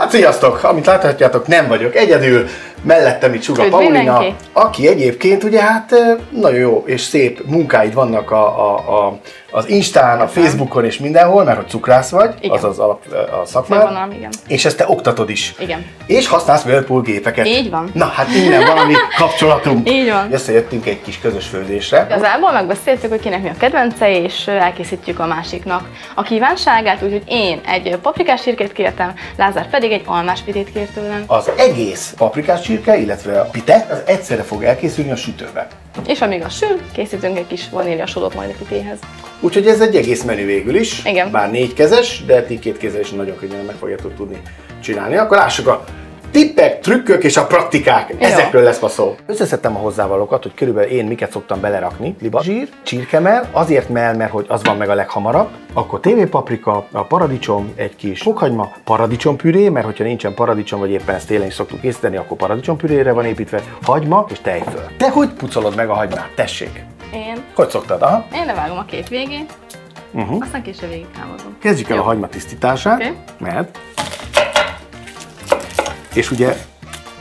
Hát sziasztok! Amit láthatjátok, nem vagyok egyedül. Mellettem itt Suga Paulina, aki egyébként ugye hát nagyon jó és szép munkáid vannak az Instán, a Facebookon és mindenhol, mert hogy cukrász vagy, igen. Az a szakmád. Igen. És ezt te oktatod is. Igen. És használsz Whirlpool gépeket. Így van. Na hát innen valami kapcsolatunk. Így van. Összejöttünk egy kis közös főzésre. Igazából megbeszéltük, hogy kinek mi a kedvence, és elkészítjük a másiknak a kívánságát, úgyhogy én egy paprikás csirkét kértem, Lázár pedig egy almás pitét kért tőlem. Az egész paprikás csirke, illetve a pite, az egyszerre fog elkészülni a sütőbe. És amíg a sül, készítünk egy kis vaníliasodot majd a pitéhez. Úgyhogy ez egy egész menü végül is. Igen. Bár 4 kezes, de ti 2 kézzel is nagyon könnyen meg fogjátok tudni csinálni. Akkor lássuk a tippek, trükkök és a praktikák. Jó. Ezekről lesz ma szó. Összeszedtem a hozzávalókat, hogy körülbelül én miket szoktam belerakni. Libazsír, csirkemell, azért mert hogy az van meg a leghamarabb. Akkor tévépaprika, a paradicsom, egy kis fokhagyma, paradicsompüré, mert hogyha nincsen paradicsom, vagy éppen ezt télen is szoktuk készíteni, akkor paradicsompürére van építve, hagyma és tejföl. Te hogy pucolod meg a hagymát? Tessék! Én? Hogy szoktad? Aha. Én levágom a két végét, aztán később végig hámozom. Kezdjük el a hagyma tisztítását, mert és ugye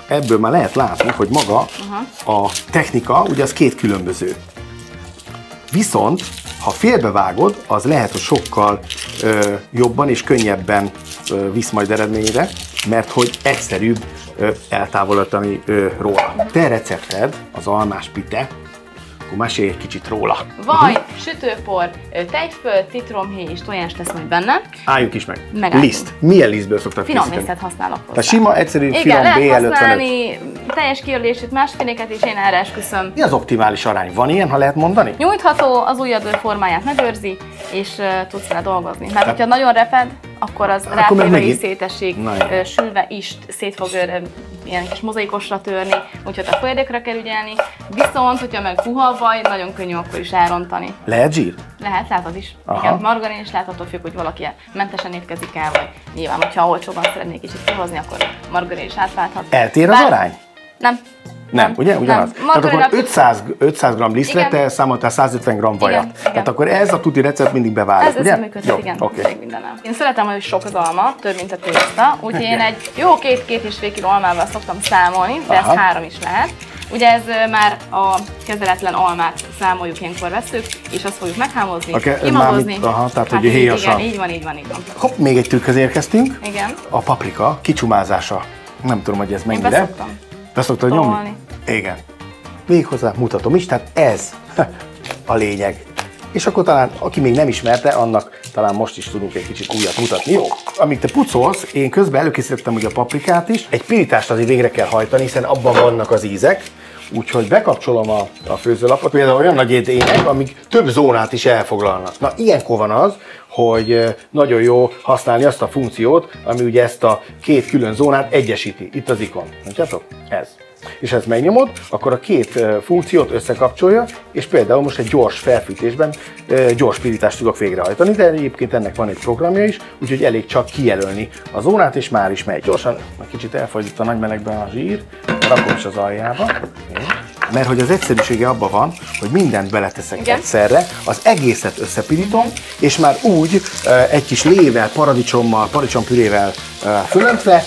ebből már lehet látni, hogy maga a technika, ugye az két különböző. Viszont, ha félbevágod, az lehet, hogy sokkal jobban és könnyebben visz majd eredményre, mert hogy egyszerűbb eltávolítani róla. Te recepted, az almás pite, akkor mesélj egy kicsit róla. Vaj, sütőpor, tejföl, citromhéj és tojás lesz majd benne. Álljuk is meg. Liszt. Milyen lisztből szoktad készíteni? Finom lisztet használok hozzá. Tehát sima, egyszerű, igen, finom lehet B55. használni teljes kiörlését, másféléket, és én erre esküszöm. Mi az optimális arány? Van ilyen, ha lehet mondani? Nyújtható, az ujjadő formáját megőrzi, és tudsz vele dolgozni. Mert hogyha nagyon reped, akkor az rátéve is szétesik, sülve is szét fog ilyen kis mozaikosra törni, úgyhogy a folyadékra kell ügyelni. Viszont, hogyha meg puha vaj, nagyon könnyű akkor is elrontani. Lehet zsír? Lehet, látod is. Igen, margarin is lehet, attól függ, hogy valaki mentesen étkezik el, vagy nyilván, hogyha olcsóban szeretnék kicsit kihozni, akkor margarin is átválthat. Eltér az arány? Nem. Ugye? Ugyanaz. Tehát akkor 500 g lisztre te számoltál 150 g vajat. Igen. Tehát akkor ez a tuti recept mindig beválik, ez ugye? Ez működik, igen. Okay. Én szeretem, hogy sok az alma, több, mint a tészta, úgyhogy én egy jó 2-2,5 kg almával szoktam számolni, de ez 3 is lehet. Ugye ez már a kezeletlen almát számoljuk, ilyenkor vesszük, és azt fogjuk meghámozni, kimagozni. Tehát hogy héjasan. Igen, így van. Hopp, még egy trükkhöz érkeztünk. Igen. A paprika kicsumázása. Nem tudom, hogy ez mennyire. Én beszoktam. Beszoktam nyomni? Igen. Méghozzá mutatom is, tehát ez a lényeg. És akkor talán, aki még nem ismerte, annak talán most is tudunk egy kicsit újat mutatni. Jó, amíg te pucolsz, én közben előkészítettem ugye a paprikát is. Egy pirítást azért végre kell hajtani, hiszen abban vannak az ízek. Úgyhogy bekapcsolom a főzőlapot, például olyan nagy édények, amik több zónát is elfoglalnak. Na, ilyenkor van az, hogy nagyon jó használni azt a funkciót, ami ugye ezt a két külön zónát egyesíti. Itt az ikon. Látjátok? Ez. És ezt megnyomod, akkor a két funkciót összekapcsolja, és például most egy gyors felfűtésben gyors pirítást tudok végrehajtani, de egyébként ennek van egy programja is, úgyhogy elég csak kijelölni a zónát, és már is megy. Gyorsan, egy kicsit elfogyott a nagy melegben a zsír, rakom is az aljába, mert hogy az egyszerűsége abban van, hogy mindent beleteszek egyszerre, az egészet összepirítom, és már úgy egy kis lével, paradicsommal, paradicsompürével fölöntve,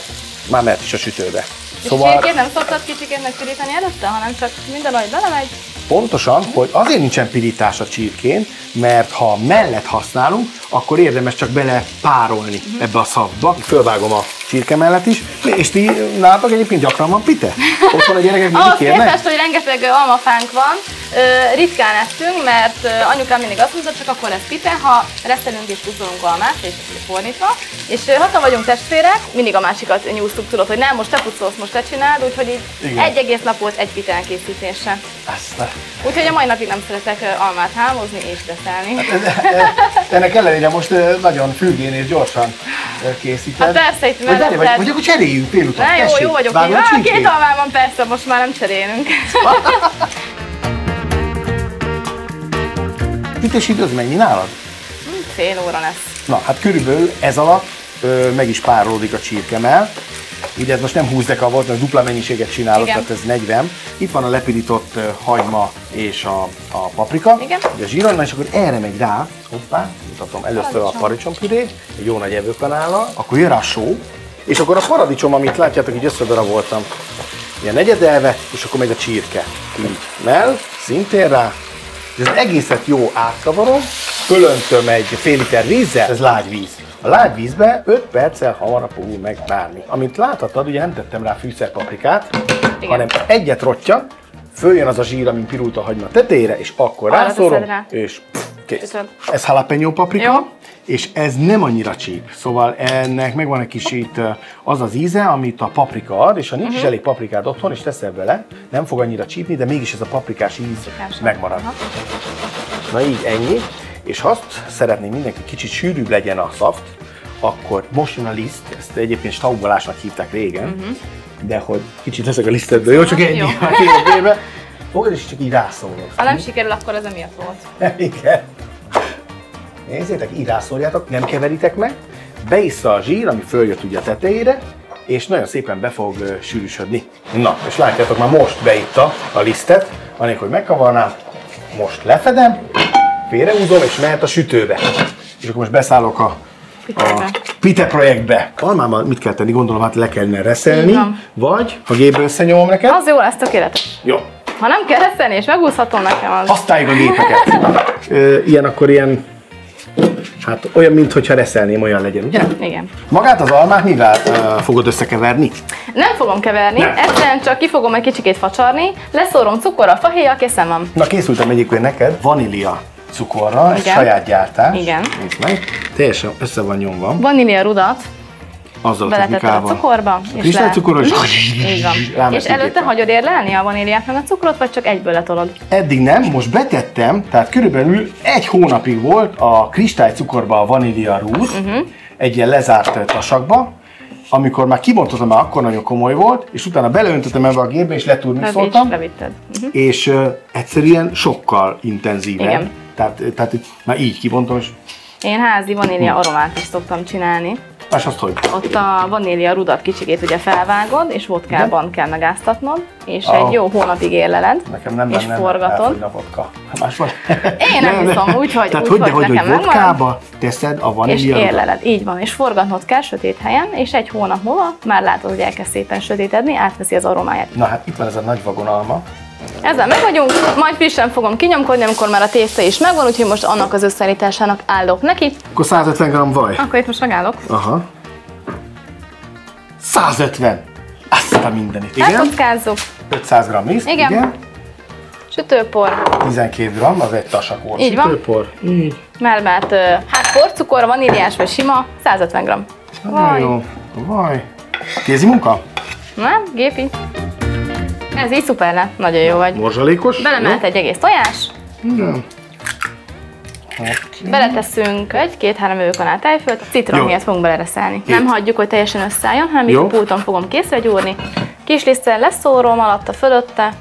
már mehet is a sütőbe. Szóval... És csirkét nem szoktad kicsikét megpirítani előtte, hanem csak minden, ahogy belemegy? Pontosan, hogy azért nincsen pirítás a csirkén, mert ha mellett használunk, akkor érdemes csak bele párolni ebbe a szavba. Fölvágom a csirke mellett is. És ti nálatok egyébként gyakran van pite? Otthon a gyerekek mindig kérnek? Ahhoz képest, hogy rengeteg almafánk van, ritkán eszünk, mert anyukám mindig azt mondta, csak akkor lesz pite, ha reszelünk és pucolunk almát, és fordítva. És hatan vagyunk testvérek, mindig a másikat nyúztuk, tudod, hogy nem, most te pucolsz, most te csináld, úgyhogy így egy egész nap volt egy pite elkészítése. Úgyhogy a mai napig nem szeretek almát hámozni és reszelni. Ennek ellenére most nagyon fürgén és gyorsan készíted. Hát persze, itt melletted. Vagy akkor cseréljünk félután. Jó vagyok. Két almám van, persze, most már nem cserélünk. Ütés idő az mennyi nálad? Fél óra lesz. Na, hát körülbelül ez alatt meg is párolódik a csirkemell. Ugye ez most nem 20 deka volt, mert dupla mennyiséget csinálod, tehát ez 40. Itt van a lepirított hagyma és a paprika, ugye a zsíron, és akkor erre megy rá, hoppá, mutatom először a paradicsompüré, egy jó nagy evőkanállal, akkor jön rá a só, És akkor a paradicsom, amit látjátok, így összedaraboltam, ilyen negyedelve, és akkor megy a csirke. Így mell, szintén rá, és az egészet jó átkavarom, fölöntöm egy fél liter vízzel, ez lágy víz. A lágy vízbe 5 perccel hamarabb fogunk megbárni. Amint láthatod, ugye nem tettem rá fűszerpaprikát, hanem egyet rottyan, följön az a zsír, amin pirult a hagyma tetejére, és akkor rászórom, és kész. Ez jalapeno paprika, jó. És ez nem annyira csíp. Szóval ennek megvan egy kicsit az az íze, amit a paprika ad, és ha nincs is elég paprikád otthon, és teszel vele, nem fog annyira csípni, de mégis ez a paprikás íz megmarad. Na így ennyi. És ha azt szeretném mindenki kicsit sűrűbb legyen a szaft, akkor most jön a liszt, ezt egyébként staugolásnak hívták régen, de hogy kicsit leszek a lisztedből, jó? Csak ennyi a képbe. Fogod és csak így rászólok. Ha nem sikerül, akkor ez emiatt volt. Igen. Nézzétek, így rászóljátok, nem keveritek meg, beissza a zsír, ami följött ugye a tetejére, és nagyon szépen be fog sűrűsödni. Na, és látjátok, már most beitta a lisztet, anélkül, hogy megkavarnám, most lefedem, félrehúzom, és mehet a sütőbe. És akkor most beszállok a pite projektbe. Almában mit kell tenni? Gondolom, hát le kellene reszelni, vagy ha gépből összenyomom neked. Az jó lesz, tökéletes. Jó. Ha nem kell reszelni, és megúszhatom nekem az. Használjuk a gépeket. Ilyen akkor ilyen, hát olyan, mintha reszelném, olyan legyen, ugye? Igen. Magát az almát mivel fogod összekeverni? Nem fogom keverni, egyszerűen csak ki fogom egy kicsikét facsarni, leszórom cukorral, fahéjjal, készen van. Na, készültem egyébként neked vanília cukorra, ez saját gyártás. Igen. Nézd meg, teljesen össze van nyomva. Vanília rudat azzal beletettem a cukorba, és cukorra, így van. És előtte hagyod érlelni a vaníliát meg a cukrot, vagy csak egyből letolod? Eddig nem, most betettem, tehát körülbelül 1 hónapig volt a kristálycukorba a vanília rúd, egy ilyen lezárt tasakba. Amikor már kibontottam, már akkor nagyon komoly volt, és utána beleöntöttem ebbe a gépbe, és leturmixoltam, és egyszerűen sokkal intenzívebb. Igen. Tehát már így kibontom, és... Én házi vanília aromát is szoktam csinálni. És azt hogy? Ott a vanília rudat kicsikét ugye felvágod, és vodkában kell megáztatnod, és egy jó hónapig érleled, és forgatod. A vodka. Más van? Én nem hiszem, úgyhogy hogy vodkába teszed a vanília és érleled, így van, és forgatnod kell sötét helyen, és 1 hónap múlva már látod, hogy elkezd szépen sötétedni, átveszi az aromáját. Na hát itt van ez a nagy vagonalma. Ezzel meg vagyunk, majd frissen fogom kinyomkodni, amikor már a tészta is megvan, úgyhogy most annak az összeállításának állok neki. Akkor 150 g vaj. Akkor itt most megállok. Aha. 150! Azt a mindenit, igen. Elkockázzuk. 500 g liszt, igen. Sütőpor. 12 g, az egy tasak volt. Így sütőpor. Van. Így. Mellett hát porcukor, vaníliás vagy sima, 150 g. Vaj. Jó. Vaj. Kézi munka? Nem, gépi. Ez így szuper lett, nagyon jó vagy. Morzsalékos. Belemelt egy egész tojás. Igen. Okay. Beletesszünk 1-2-3 evőkanál tejfölt, a citromhéjat fogunk belereszelni. Nem hagyjuk, hogy teljesen összeálljon, hanem így a pulton fogom készre gyúrni. Kis liszttel leszórom, alatta fölötte,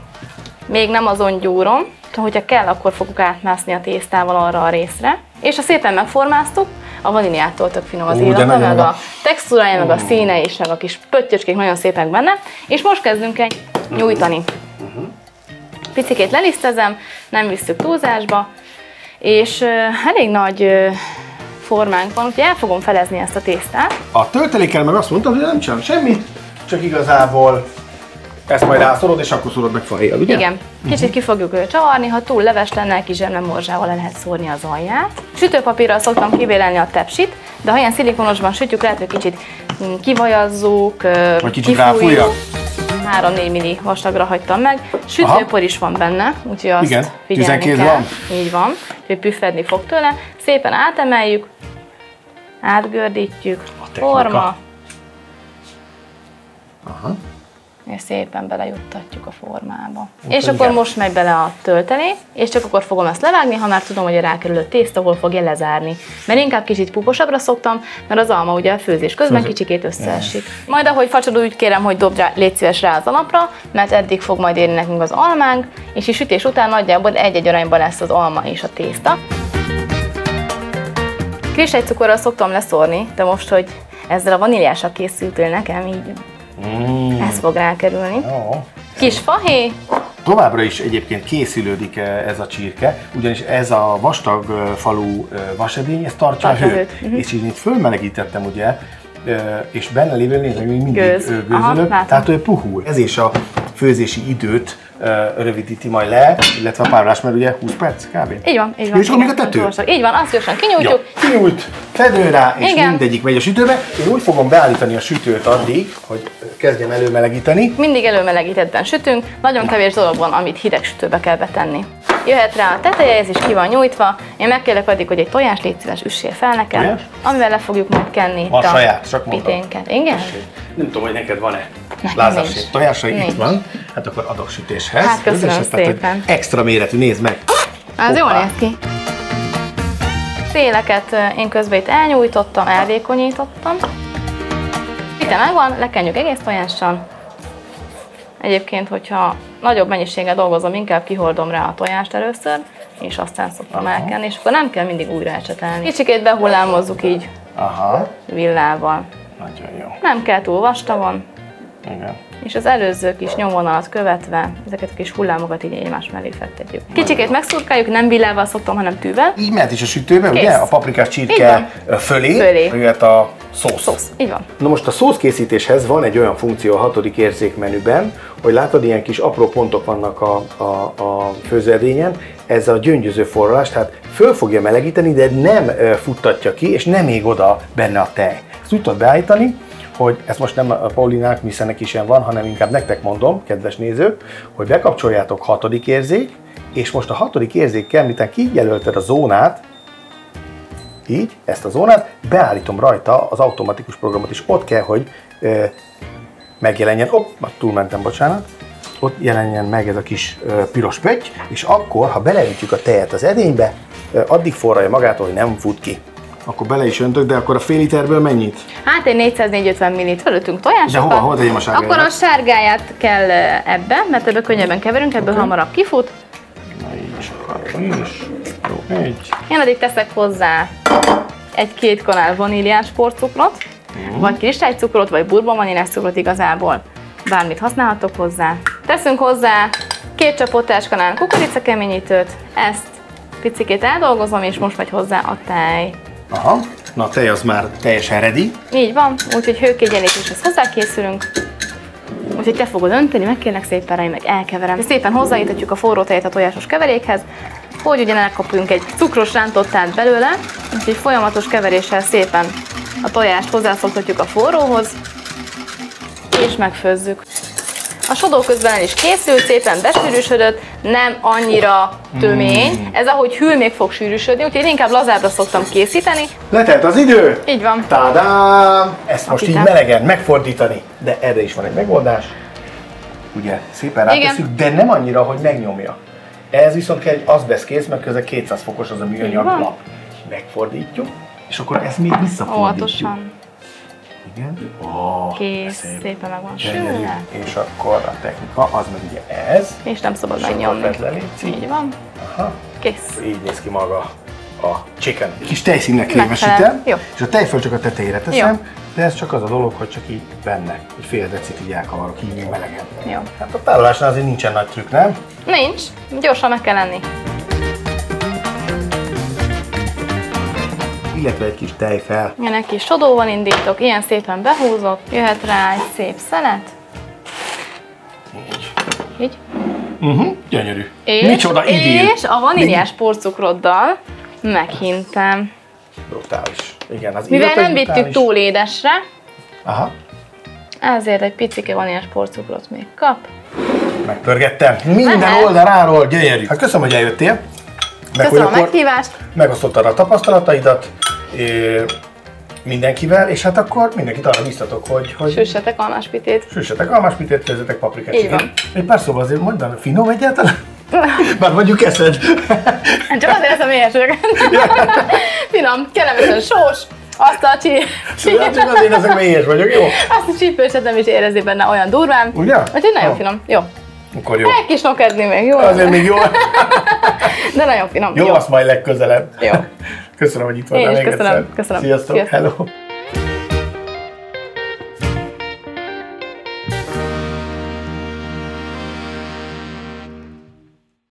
még nem azon gyúrom, hogyha kell, akkor fogjuk átmászni a tésztával arra a részre. És ha szépen megformáztuk, a vaníliától tök finom az illata, meg a textúrája, meg a színe és meg a kis pöttyöcskék nagyon szépek benne. És most kezdünk egy nyújtani. Picikét lelisztezem, nem visszük túlzásba, és elég nagy formánk van, úgyhogy el fogom felezni ezt a tésztát. A töltelékkel meg azt mondtad, hogy nem csinálom semmit, csak igazából ezt majd rászorod, és akkor szorod meg fahéjjal, ugye? Igen. Kicsit ki fogjuk csavarni, ha túl leves lenne, kis zsemlemorzsával le lehet szórni az alját. Sütőpapírral szoktam kivélelni a tepsit, de ha ilyen szilikonosban sütjük, lehet, hogy kicsit kivajazzuk, kifújjuk. 3-4 milli vastagra hagytam meg. Sütőpor is van benne, úgyhogy azt figyelni 12 kell. Van. Így van, hogy püffedni fog tőle. Szépen átemeljük, átgördítjük, forma. Aha. És szépen belejuttatjuk a formába. És akkor most megy bele a töltelék, és csak akkor fogom ezt levágni, ha már tudom, hogy a rákerülő tészta hol fogja lezárni. Mert inkább kicsit puposabbra szoktam, mert az alma ugye a főzés közben kicsikét összeesik. Majd ahogy facsod, úgy kérem, hogy dobd rá, légy szíves rá az alapra, mert eddig fog majd érni nekünk az almánk, és a sütés után nagyjából 1-1 arányban lesz az alma és a tészta. Kristálycukorral szoktam leszórni, de most, hogy ezzel a vaníliással készültél nekem, így ez fog rákerülni. Jó. Kis fahéj. Továbbra is egyébként készülődik ez a csirke, ugyanis ez a vastag falú vasedény, ez tartja a hőt. És így itt fölmelegítettem ugye és benne lévő nézd, hogy még mindig gőzölök, tehát ő puhul. Ez is a főzési időt rövidíti majd le, illetve a párolás, mert ugye 20 perc kb. Így van, így van. És akkor még a tető? Így van, azt gyorsan kinyújtjuk. Ja, kinyújt, fedő rá, és mindegyik megy a sütőbe. Én úgy fogom beállítani a sütőt addig, hogy kezdjem előmelegíteni. Mindig előmelegítetten sütünk, nagyon kevés dolog van, amit hideg sütőbe kell betenni. Jöhet rá a teteje, ez is ki van nyújtva. Én megkérlek addig, hogy egy tojás légy szíves üssél fel nekem, Tojás? Amivel le fogjuk majd kenni a saját, csak piténket. Igen? Nem tudom, hogy neked van-e lázasé tojásai, itt van. Hát akkor adok sütéshez. Hát köszönöm szépen. Extra méretű, nézd meg. Az jól néz ki. Széleket én közben itt elnyújtottam, elvékonyítottam. Itt megvan, lekenjük egész tojással. Egyébként, hogyha nagyobb mennyiséggel dolgozom, inkább kihordom rá a tojást először, és aztán szoktam elkenni, és akkor nem kell mindig újra ecsetelni. Kicsikét behullámozzuk így villával. Nagyon jó. Nem kell túl vastagon. Igen. És az előző kis nyomvonalat követve ezeket a kis hullámokat így egymás mellé fektetjük. Kicsikét megszurkáljuk, nem villával szoktam, hanem tűvel. Így mehet is a sütőbe, ugye? A paprikás csirke fölé. Jöhet a szósz. Így van. Na most a szószkészítéshez van egy olyan funkció a 6. érzékmenüben, hogy látod, ilyen kis apró pontok vannak a főzőedényen, ez a gyöngyöző forralás, tehát föl fogja melegíteni, de nem futtatja ki, és nem ég oda benne a tej. Ezt úgy tudod beállítani, hogy ezt most nem a Paulinák, Missenek is ilyen van, hanem inkább nektek mondom, kedves nézők, hogy bekapcsoljátok 6. érzék, és most a 6. érzékkel, miután kijelölted a zónát, így, ezt a zónát, beállítom rajta az automatikus programot is. Ott kell, hogy megjelenjen, túlmentem, bocsánat, ott jelenjen meg ez a kis piros pötty, és akkor, ha beleütjük a tejet az edénybe, addig forralja magától, hogy nem fut ki. Akkor bele is öntök, de akkor a fél literből mennyit? Hát egy 400-450 millit fölöttünk tojásokat. De hova tegyem a sárgáját? Akkor a sárgáját kell ebbe, mert ebbe könnyebben keverünk, ebből hamarabb kifut. Na így is, akkor is. Jó, így. Én addig teszek hozzá egy-két kanál vaníliás porcukrot, vagy kristálycukrot, vagy bourbon-vaníliás cukrot igazából. Bármit használhatok hozzá. Teszünk hozzá 2 csapotás kanál kukoricakeményítőt, ezt picikét eldolgozom, és most megy hozzá a tej. Aha, na a tej az már teljesen ready. Így van, úgyhogy hőkiegyenlítéshez hozzákészülünk. Úgyhogy te fogod önteni, megkérlek szépen rá, én meg elkeverem. Szépen hozzáítatjuk a forró tejet a tojásos keverékhez, hogy ugye elkapjunk egy cukros rántottát belőle, úgyhogy folyamatos keveréssel szépen a tojást hozzászoktatjuk a forróhoz, és megfőzzük. A sodó közben el is készült, szépen besűrűsödött, nem annyira tömény. Ez ahogy hűl, még fog sűrűsödni, úgyhogy én inkább lazábbra szoktam készíteni. Letelt az idő! Így van. Tádám! Ezt most így melegen megfordítani. De erre is van egy megoldás. Ugye szépen rátesszük, de nem annyira, hogy megnyomja. Ez viszont kell egy azbesztkész, mert közel 200 fokos az a műanyag lap. Megfordítjuk, és akkor ezt még visszafordítjuk. Óvatosan. Igen. Kész, szépen meg van sülve. És akkor a technika, az meg ugye ez. És nem szabad megnyomni. Így van. Aha. Kész. Így néz ki maga a chicken. Kis tejszínnek krémesítem, és a tejföl csak a tetejére teszem, de ez csak az a dolog, hogy csak így benne, egy fél decit így elkavarok, így még melegen. Jó. Hát a tárolásnál azért nincsen nagy trükk, nem? Nincs, gyorsan meg kell lenni. Illetve egy kis tejfel. Igen, egy kis sodóval indítok, ilyen szépen behúzok, jöhet rá egy szép szelet. Így. Gyönyörű. Micsoda idél. És a vaníliás porcukroddal meghintem. Brutális. Igen, az mivel nem vittük túl édesre, ezért egy picike vaníliás porcukrot még kap. Megpörgettem. Minden oldaláról gyönyörű. Hát köszönöm, hogy eljöttél. Köszönöm a meghívást. Megosztottad a tapasztalataidat mindenkivel, és hát akkor mindenkit arra biztatok, hogy süssetek almáspitét. Süssetek almáspitét, főzzetek paprikát. Egy pár szóval azért mondd, finom egyáltalán? Bár mondjuk eszed. Csak azért eszem éhesek. Finom, kellemesen sós, azt a csak azért ezek mélyes vagyok, jó? Azt a csípőset nem is érezi benne olyan durván. Ugye? Úgyhogy nagyon finom. Jó. Akkor jó. Egy kis nokedni még, jó? Azért még jó. De nagyon finom. Jó, azt majd legközelebb. Jó. Köszönöm, hogy itt voltál még egyszer. Köszönöm. Sziasztok. Hello.